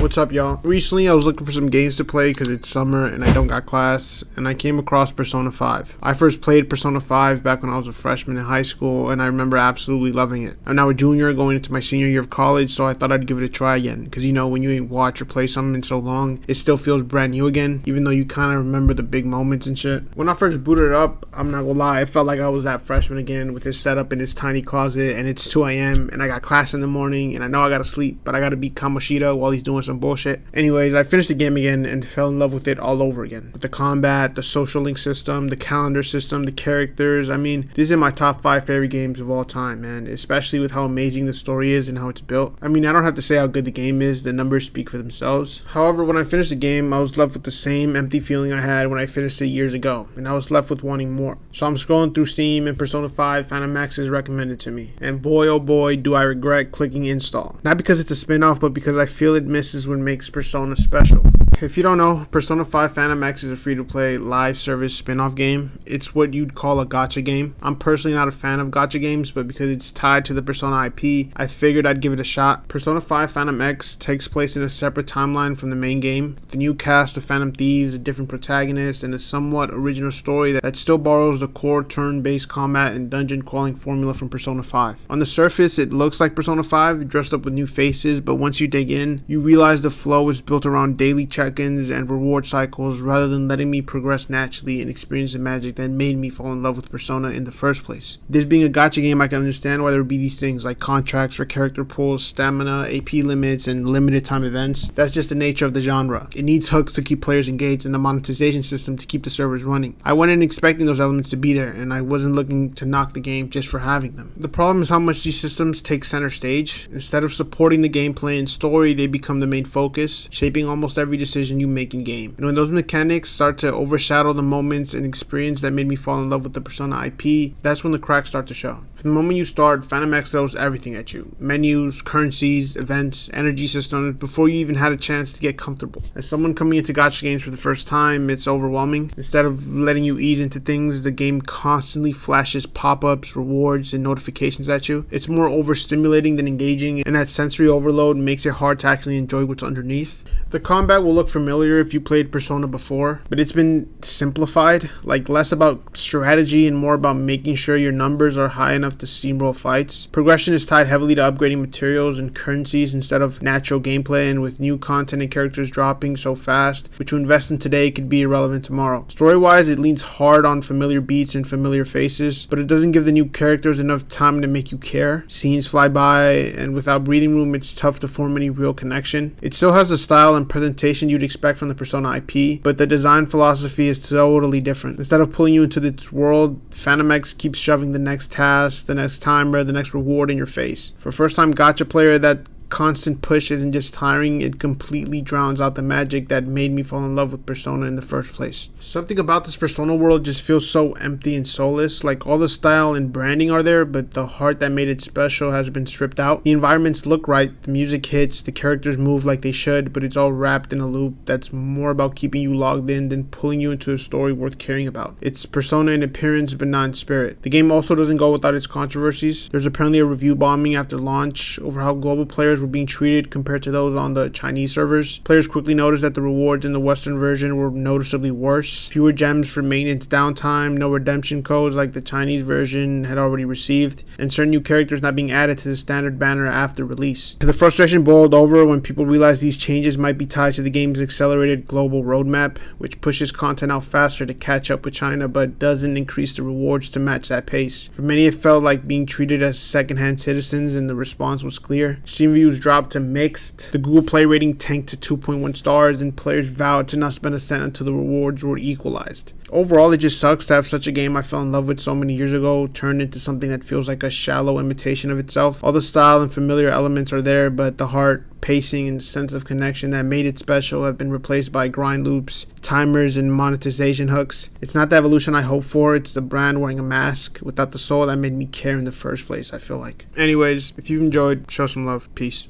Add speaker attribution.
Speaker 1: What's up, y'all? Recently, I was looking for some games to play because it's summer and I don't got class, and I came across Persona 5. I first played Persona 5 back when I was a freshman in high school, and I remember absolutely loving it. I'm now a junior going into my senior year of college, so I thought I'd give it a try again, because you know, when you ain't watch or play something in so long, it still feels brand new again, even though you kind of remember the big moments and shit. When I first booted it up, I'm not gonna lie, I felt like I was that freshman again with his setup in his tiny closet, and it's 2 a.m., and I got class in the morning, and I know I gotta sleep, but I gotta beat Kamoshida while he's doing some bullshit. Anyways, I finished the game again and fell in love with it all over again. With the combat, the social link system, the calendar system, the characters. I mean, these are my top 5 favorite games of all time, man. Especially with how amazing the story is and how it's built. I mean, I don't have to say how good the game is. The numbers speak for themselves. However, when I finished the game, I was left with the same empty feeling I had when I finished it years ago. And I was left with wanting more. So I'm scrolling through Steam and Persona 5 Phantom X is recommended to me. And boy, oh boy, do I regret clicking install. Not because it's a spin-off, but because I feel it misses what makes Persona special. If you don't know, Persona 5 Phantom X is a free-to-play live service spin-off game. It's what you'd call a gacha game. I'm personally not a fan of gacha games, but because it's tied to the Persona IP, I figured I'd give it a shot. Persona 5 Phantom X takes place in a separate timeline from the main game. The new cast of Phantom Thieves, a different protagonist, and a somewhat original story that still borrows the core turn-based combat and dungeon crawling formula from Persona 5. On the surface, it looks like Persona 5, dressed up with new faces, but once you dig in, you realize the flow is built around daily check-ins and reward cycles rather than letting me progress naturally and experience the magic that made me fall in love with Persona in the first place. This being a gacha game, I can understand why there would be these things like contracts for character pools, stamina, AP limits, and limited time events. That's just the nature of the genre. It needs hooks to keep players engaged and a monetization system to keep the servers running. I went in expecting those elements to be there, and I wasn't looking to knock the game just for having them. The problem is how much these systems take center stage. Instead of supporting the gameplay and story, they become the main focus, shaping almost every decision you make in game. And when those mechanics start to overshadow the moments and experience that made me fall in love with the Persona IP, that's when the cracks start to show. From the moment you start, Phantom X throws everything at you. Menus, currencies, events, energy systems, before you even had a chance to get comfortable. As someone coming into gacha games for the first time, it's overwhelming. Instead of letting you ease into things, the game constantly flashes pop-ups, rewards, and notifications at you. It's more overstimulating than engaging, and that sensory overload makes it hard to actually enjoy what's underneath. The combat will look familiar if you played Persona before, but it's been simplified, like less about strategy and more about making sure your numbers are high enough to steamroll fights. Progression is tied heavily to upgrading materials and currencies instead of natural gameplay, and with new content and characters dropping so fast, which you invest in today could be irrelevant tomorrow. Story-wise, it leans hard on familiar beats and familiar faces, but it doesn't give the new characters enough time to make you care. Scenes fly by, and without breathing room, it's tough to form any real connection. It still has the style and presentation you'd expect from the Persona IP, but the design philosophy is totally different. Instead of pulling you into its world, Phantom X keeps shoving the next task, the next timer, the next reward in your face. For a first-time gacha player, that constant push isn't just tiring, it completely drowns out the magic that made me fall in love with Persona in the first place. Something about this Persona world just feels so empty and soulless. Like, all the style and branding are there, but the heart that made it special has been stripped out. The environments look right, the music hits, the characters move like they should, but it's all wrapped in a loop that's more about keeping you logged in than pulling you into a story worth caring about. It's Persona in appearance but not in spirit. The game also doesn't go without its controversies. There's apparently a review bombing after launch over how global players were being treated compared to those on the Chinese servers. Players quickly noticed that the rewards in the Western version were noticeably worse. Fewer gems for maintenance downtime, no redemption codes like the Chinese version had already received, and certain new characters not being added to the standard banner after release. The frustration boiled over when people realized these changes might be tied to the game's accelerated global roadmap, which pushes content out faster to catch up with China but doesn't increase the rewards to match that pace. For many, it felt like being treated as second-hand citizens, and the response was clear. Steam reviews dropped to mixed, the Google Play rating tanked to 2.1 stars, and players vowed to not spend a cent until the rewards were equalized. Overall, it just sucks to have such a game I fell in love with so many years ago turned into something that feels like a shallow imitation of itself. All the style and familiar elements are there, but the heart, pacing, and sense of connection that made it special have been replaced by grind loops, timers, and monetization hooks. It's not the evolution I hoped for, it's the brand wearing a mask without the soul that made me care in the first place, I feel like. Anyways, if you've enjoyed, show some love. Peace.